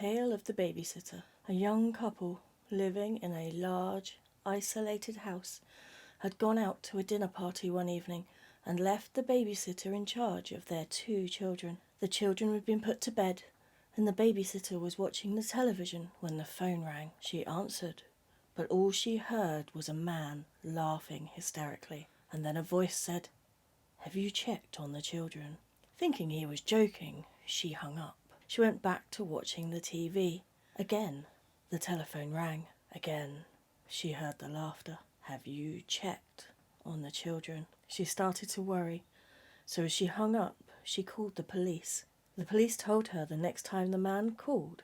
tale of the babysitter. A young couple living in a large, isolated house had gone out to a dinner party one evening and left the babysitter in charge of their 2 children. The children had been put to bed, and the babysitter was watching the television when the phone rang. She answered, but all she heard was a man laughing hysterically, and then a voice said, "Have you checked on the children?" Thinking he was joking, she hung up. She went back to watching the TV. Again, the telephone rang. Again, she heard the laughter. "Have you checked on the children?" She started to worry, so as she hung up, she called the police. The police told her the next time the man called,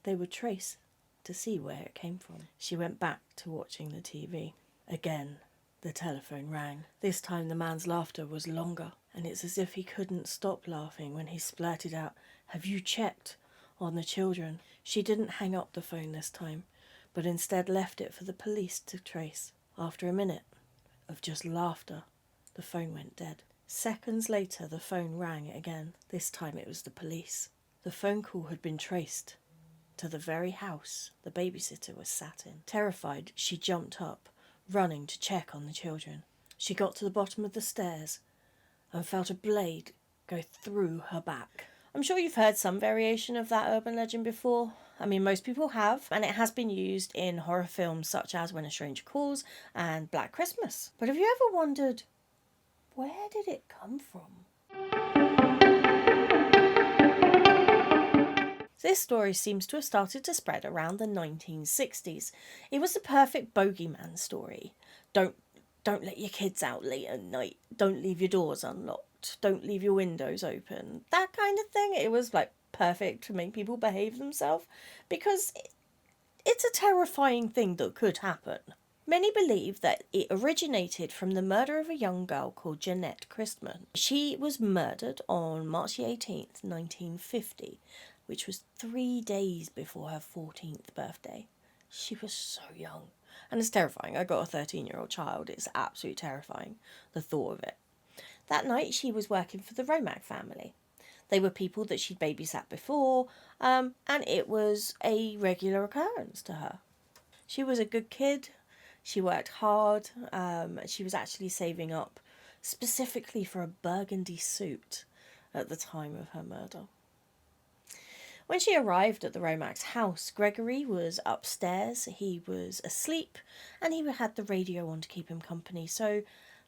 they would trace to see where it came from. She went back to watching the TV. Again, the telephone rang. This time the man's laughter was longer, and it's as if he couldn't stop laughing when he splurted out, "Have you checked on the children?" She didn't hang up the phone this time, but instead left it for the police to trace. After a minute of just laughter, the phone went dead. Seconds later, the phone rang again. This time it was the police. The phone call had been traced to the very house the babysitter was sat in. Terrified, she jumped up, running to check on the children. She got to the bottom of the stairs and felt a blade go through her back. I'm sure you've heard some variation of that urban legend before. I mean, most people have, and it has been used in horror films such as When a Stranger Calls and Black Christmas. But have you ever wondered, where did it come from? This story seems to have started to spread around the 1960s. It was the perfect bogeyman story. Don't let your kids out late at night. Don't leave your doors unlocked. Don't leave your windows open. That kind of thing. It was like perfect to make people behave themselves, because it's a terrifying thing that could happen. Many believe that it originated from the murder of a young girl called Janette Chrisman. She was murdered on March 18th, 1950, which was 3 days before her 14th birthday. She was so young. And it's terrifying. I got a 13-year-old child. It's absolutely terrifying, the thought of it. That night, she was working for the Romack family. They were people that she'd babysat before, and it was a regular occurrence to her. She was a good kid. She worked hard. She was actually saving up specifically for a burgundy suit at the time of her murder. When she arrived at the Romack's house, Gregory was upstairs. He was asleep, and he had the radio on to keep him company, so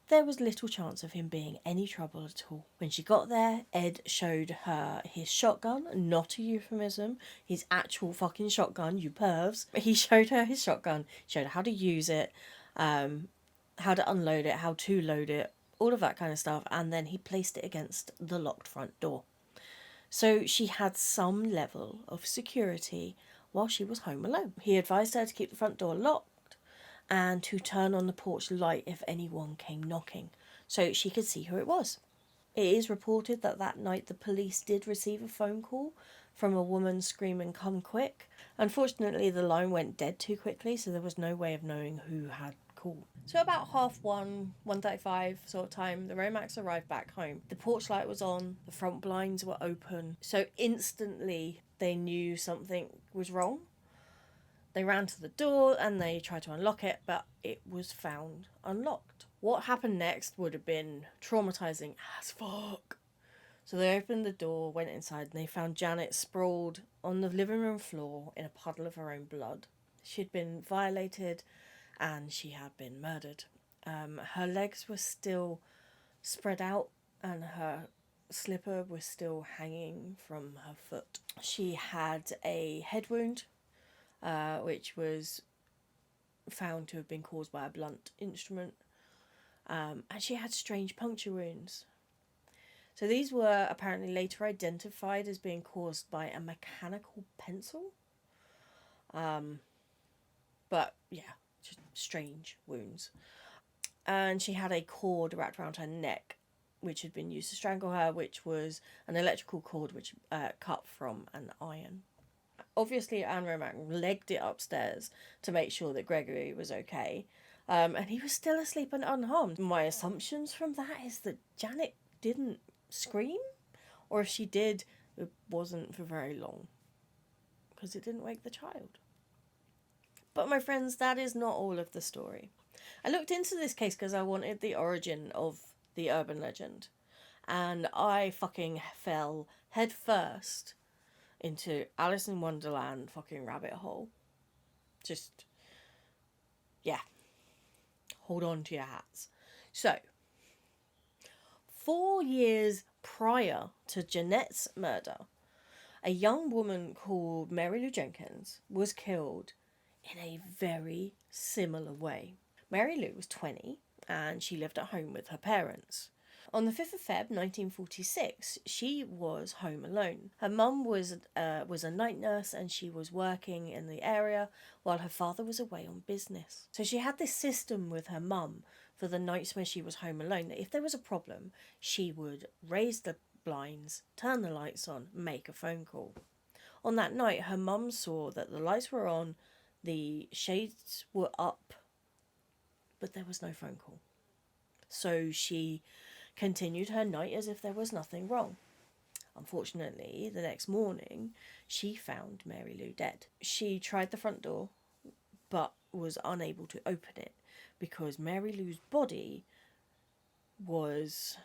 there was little chance of him being any trouble at all. When she got there, Ed showed her his shotgun, not a euphemism, his actual fucking shotgun, you pervs. He showed her his shotgun, showed her how to use it, how to unload it, how to load it, all of that kind of stuff, and then he placed it against the locked front door. So she had some level of security while she was home alone. He advised her to keep the front door locked and to turn on the porch light if anyone came knocking, so she could see who it was. It is reported that that night the police did receive a phone call from a woman screaming, "Come quick." Unfortunately, the line went dead too quickly, so there was no way of knowing who had called. So about 1:35 sort of time, the Romacks arrived back home. The porch light was on, the front blinds were open, so instantly they knew something was wrong. They ran to the door and they tried to unlock it, but it was found unlocked. What happened next would have been traumatizing as fuck. So they opened the door, went inside, and they found Janet sprawled on the living room floor in a puddle of her own blood. She'd been violated and she had been murdered. Her legs were still spread out and her slipper was still hanging from her foot. She had a head wound, which was found to have been caused by a blunt instrument, and she had strange puncture wounds. So these were apparently later identified as being caused by a mechanical pencil. But yeah, just strange wounds. And she had a cord wrapped around her neck, which had been used to strangle her, which was an electrical cord which cut from an iron. Obviously, Anne Romack legged it upstairs to make sure that Gregory was okay. And he was still asleep and unharmed. My assumptions from that is that Janet didn't scream, or if she did, it wasn't for very long, because it didn't wake the child. But my friends, that is not all of the story. I looked into this case because I wanted the origin of the urban legend. And I fucking fell head first into Alice in Wonderland fucking rabbit hole. Just, yeah. Hold on to your hats. So, 4 years prior to Janette's murder, a young woman called Mary Lou Jenkins was killed in a very similar way. Mary Lou was 20 and she lived at home with her parents. On the 5th of Feb 1946, she was home alone. Her mum was a night nurse and she was working in the area while her father was away on business. So she had this system with her mum for the nights when she was home alone that if there was a problem, she would raise the blinds, turn the lights on, make a phone call. On that night, her mum saw that the lights were on, the shades were up, but there was no phone call. So she continued her night as if there was nothing wrong. Unfortunately, the next morning, she found Mary Lou dead. She tried the front door, but was unable to open it because Mary Lou's body was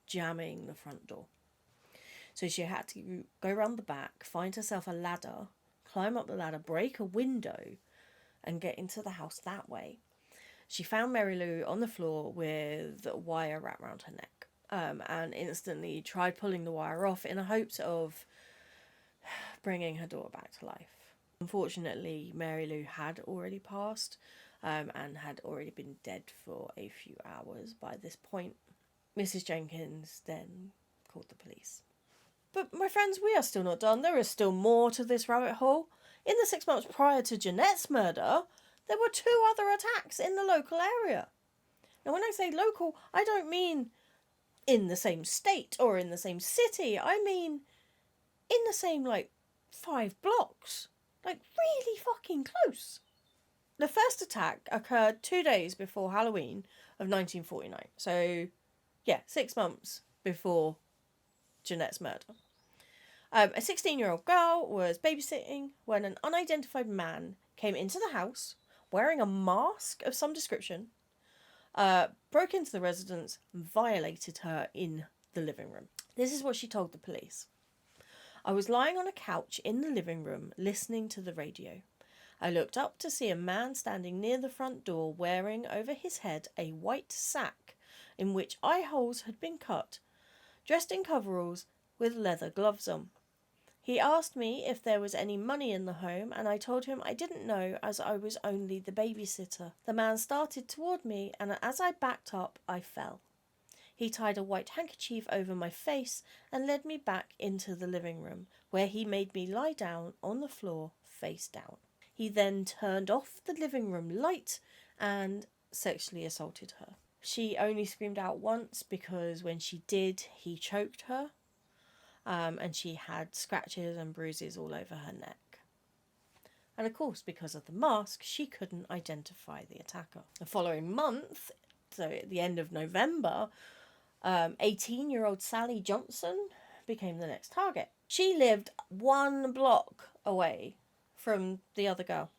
jamming the front door. So she had to go around the back, find herself a ladder, climb up the ladder, break a window, and get into the house that way. She found Mary Lou on the floor with a wire wrapped around her neck, and instantly tried pulling the wire off in the hopes of bringing her daughter back to life. Unfortunately, Mary Lou had already passed and had already been dead for a few hours by this point. Mrs. Jenkins then called the police. But my friends, we are still not done. There is still more to this rabbit hole. In the 6 months prior to Janette's murder, there were 2 other attacks in the local area. Now, when I say local, I don't mean in the same state or in the same city. I mean in the same, 5 blocks. Really fucking close. The first attack occurred 2 days before Halloween of 1949. So, 6 months before Janette's murder. A 16-year-old girl was babysitting when an unidentified man came into the house wearing a mask of some description, broke into the residence, and violated her in the living room. This is what she told the police. I was lying on a couch in the living room listening to the radio. I looked up to see a man standing near the front door wearing over his head a white sack in which eye holes had been cut, dressed in coveralls with leather gloves on. He asked me if there was any money in the home, and I told him I didn't know as I was only the babysitter. The man started toward me, and as I backed up, I fell. He tied a white handkerchief over my face and led me back into the living room, where he made me lie down on the floor, face down. He then turned off the living room light and sexually assaulted her. She only screamed out once because when she did, he choked her. And she had scratches and bruises all over her neck. And of course, because of the mask, she couldn't identify the attacker. The following month, so at the end of November, 18-year-old Sally Johnson became the next target. She lived 1 block away from the other girl.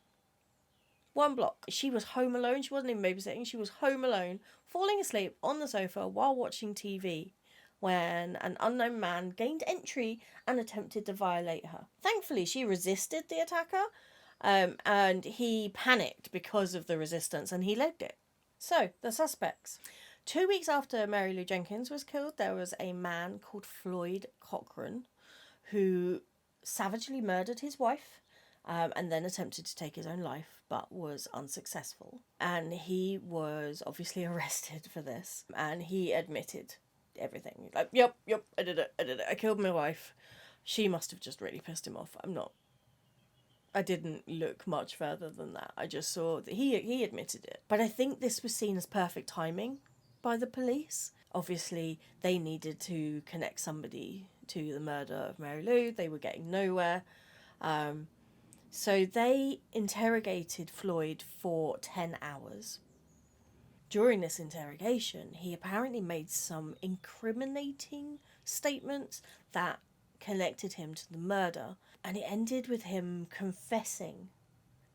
1 block. She was home alone. She wasn't even babysitting. She was home alone, falling asleep on the sofa while watching TV, when an unknown man gained entry and attempted to violate her. Thankfully, she resisted the attacker, and he panicked because of the resistance, and he legged it. So, the suspects. 2 weeks after Mary Lou Jenkins was killed, there was a man called Floyd Cochran who savagely murdered his wife and then attempted to take his own life, but was unsuccessful. And he was obviously arrested for this, and he admitted everything. Like, yep, I did it. I killed my wife. She must have just really pissed him off. I didn't look much further than that. I just saw that he admitted it. But I think this was seen as perfect timing by the police. Obviously, they needed to connect somebody to the murder of Mary Lou. They were getting nowhere. So they interrogated Floyd for 10 hours. During this interrogation, he apparently made some incriminating statements that connected him to the murder. And it ended with him confessing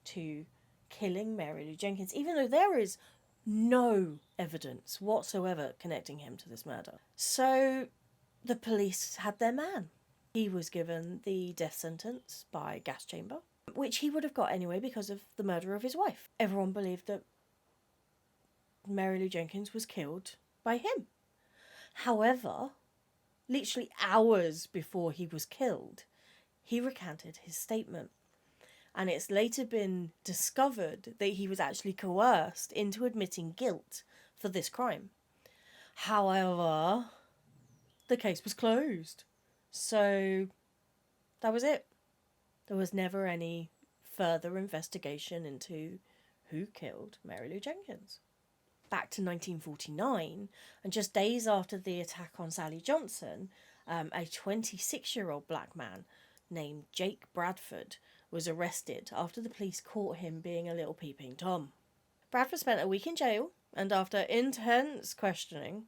to killing Mary Lou Jenkins, even though there is no evidence whatsoever connecting him to this murder. So the police had their man. He was given the death sentence by gas chamber, which he would have got anyway because of the murder of his wife. Everyone believed that Mary Lou Jenkins was killed by him. However, literally hours before he was killed, he recanted his statement. And it's later been discovered that he was actually coerced into admitting guilt for this crime. However, the case was closed. So that was it. There was never any further investigation into who killed Mary Lou Jenkins. Back to 1949, and just days after the attack on Sally Johnson, a 26-year-old black man named Jake Bradford was arrested after the police caught him being a little peeping Tom. Bradford spent a week in jail, and after intense questioning,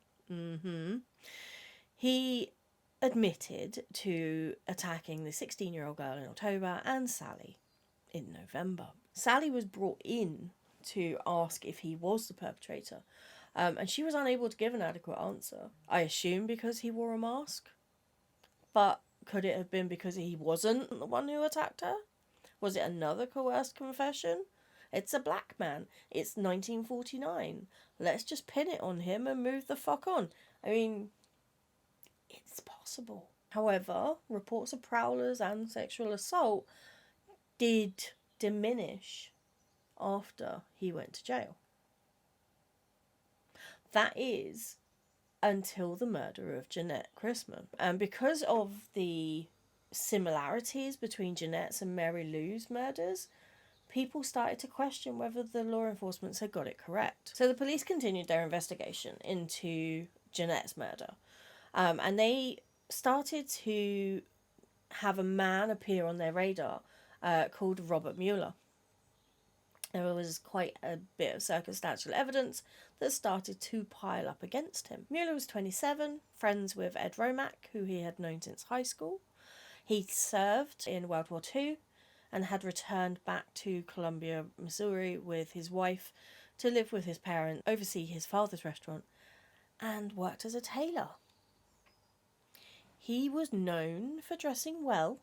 he admitted to attacking the 16-year-old girl in October and Sally in November. Sally was brought in to ask if he was the perpetrator, and she was unable to give an adequate answer. I assume because he wore a mask, but could it have been because he wasn't the one who attacked her? Was it another coerced confession? It's a black man. It's 1949. Let's just pin it on him and move the fuck on. I mean, it's possible. However, reports of prowlers and sexual assault did diminish after he went to jail. That is until the murder of Janette Chrisman. And because of the similarities between Janette's and Mary Lou's murders, people started to question whether the law enforcement had got it correct. So the police continued their investigation into Janette's murder. And they started to have a man appear on their radar called Robert Mueller. There was quite a bit of circumstantial evidence that started to pile up against him. Mueller was 27, friends with Ed Romack, who he had known since high school. He served in World War II and had returned back to Columbia, Missouri with his wife to live with his parents, oversee his father's restaurant, and worked as a tailor. He was known for dressing well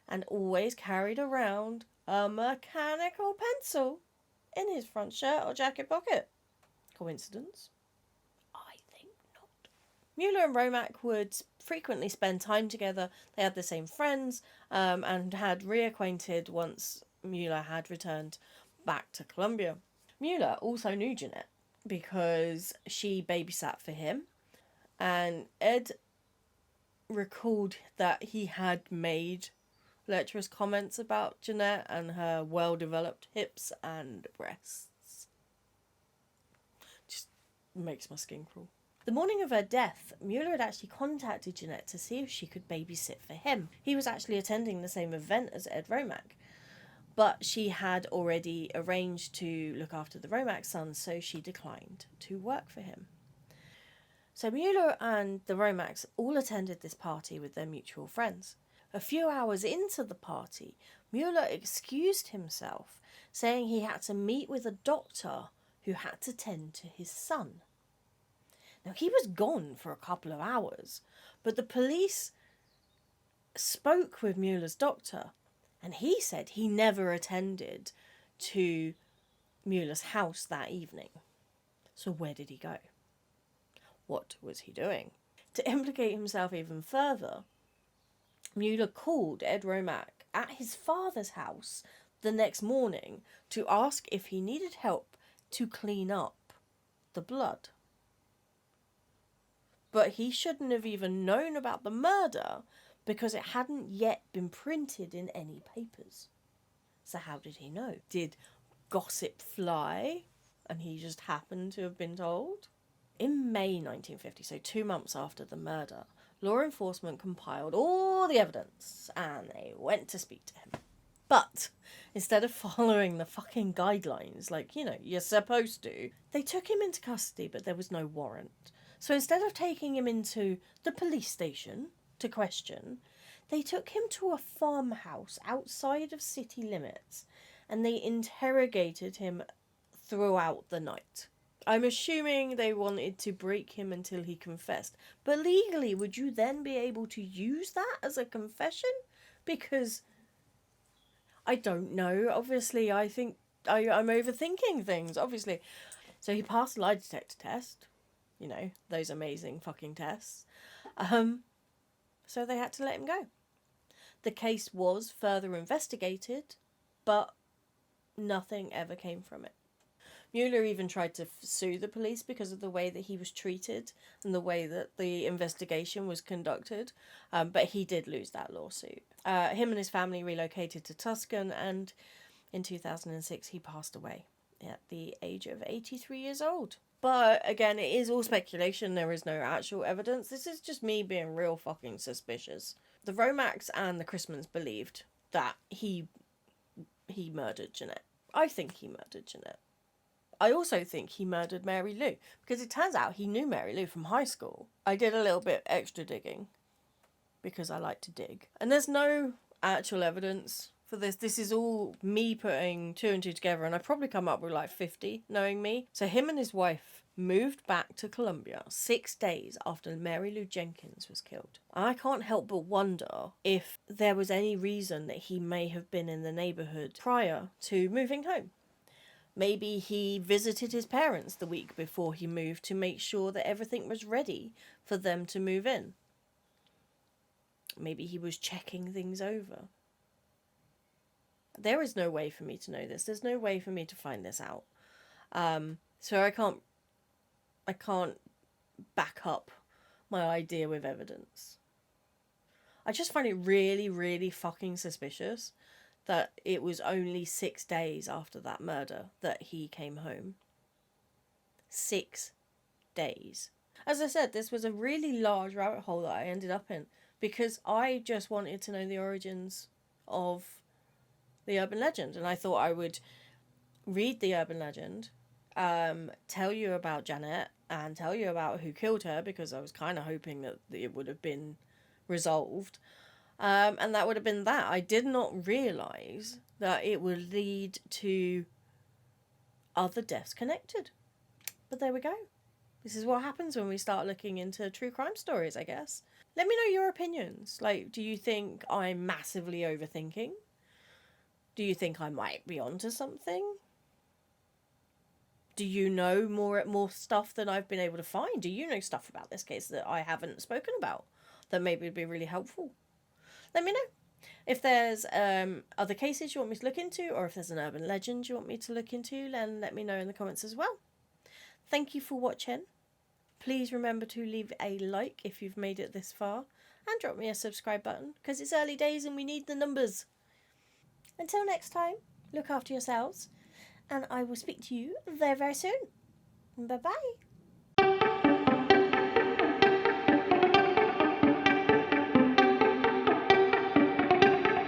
and always carried around a mechanical pencil in his front shirt or jacket pocket. Coincidence? I think not. Mueller and Romack would frequently spend time together. They had the same friends and had reacquainted once Mueller had returned back to Columbia. Mueller also knew Janette because she babysat for him, and Ed recalled that he had made lecherous comments about Janette and her well-developed hips and breasts. Just makes my skin crawl. The morning of her death, Mueller had actually contacted Janette to see if she could babysit for him. He was actually attending the same event as Ed Romack, but she had already arranged to look after the Romack sons, so she declined to work for him. So Mueller and the Romacks all attended this party with their mutual friends. A few hours into the party, Mueller excused himself, saying he had to meet with a doctor who had to tend to his son. Now, he was gone for a couple of hours, but the police spoke with Mueller's doctor, and he said he never attended to Mueller's house that evening. So where did he go? What was he doing? To implicate himself even further, Mueller called Ed Romack at his father's house the next morning to ask if he needed help to clean up the blood. But he shouldn't have even known about the murder because it hadn't yet been printed in any papers. So how did he know? Did gossip fly and he just happened to have been told? In May 1950, so 2 months after the murder, law enforcement compiled all the evidence and they went to speak to him. But instead of following the fucking guidelines like, you're supposed to, they took him into custody, but there was no warrant. So instead of taking him into the police station to question, They took him to a farmhouse outside of city limits and they interrogated him throughout the night. I'm assuming they wanted to break him until he confessed. But legally, would you then be able to use that as a confession? Because I don't know. Obviously, I think I'm overthinking things, obviously. So he passed a lie detector test. You know, those amazing fucking tests. So they had to let him go. The case was further investigated, but nothing ever came from it. Mueller even tried to sue the police because of the way that he was treated and the way that the investigation was conducted, but he did lose that lawsuit. Him and his family relocated to Tucson, and in 2006 he passed away at the age of 83 years old. But again, it is all speculation. There is no actual evidence. This is just me being real fucking suspicious. The Romax and the Chrismans believed that he murdered Janette. I think he murdered Janette. I also think he murdered Mary Lou, because it turns out he knew Mary Lou from high school. I did a little bit extra digging, because I like to dig. And there's no actual evidence for this. This is all me putting two and two together, and I've probably come up with like 50, knowing me. So him and his wife moved back to Colombia 6 days after Mary Lou Jenkins was killed. I can't help but wonder if there was any reason that he may have been in the neighbourhood prior to moving home. Maybe he visited his parents the week before he moved to make sure that everything was ready for them to move in. Maybe he was checking things over. There is no way for me to know this. There's no way for me to find this out. So I can't back up my idea with evidence. I just find it really, really fucking suspicious that it was only 6 days after that murder that he came home. 6 days. As I said, this was a really large rabbit hole that I ended up in, because I just wanted to know the origins of the urban legend, and I thought I would read the urban legend, tell you about Janette, and tell you about who killed her, because I was kind of hoping that it would have been resolved. And that would have been that. I did not realise that it would lead to other deaths connected. But there we go. This is what happens when we start looking into true crime stories, I guess. Let me know your opinions. Like, do you think I'm massively overthinking? Do you think I might be onto something? Do you know more stuff than I've been able to find? Do you know stuff about this case that I haven't spoken about that maybe would be really helpful? Let me know. If there's other cases you want me to look into, or if there's an urban legend you want me to look into, then let me know in the comments as well. Thank you for watching. Please remember to leave a like if you've made it this far, and drop me a subscribe button, because it's early days and we need the numbers. Until next time, look after yourselves, and I will speak to you very, very soon. Bye-bye.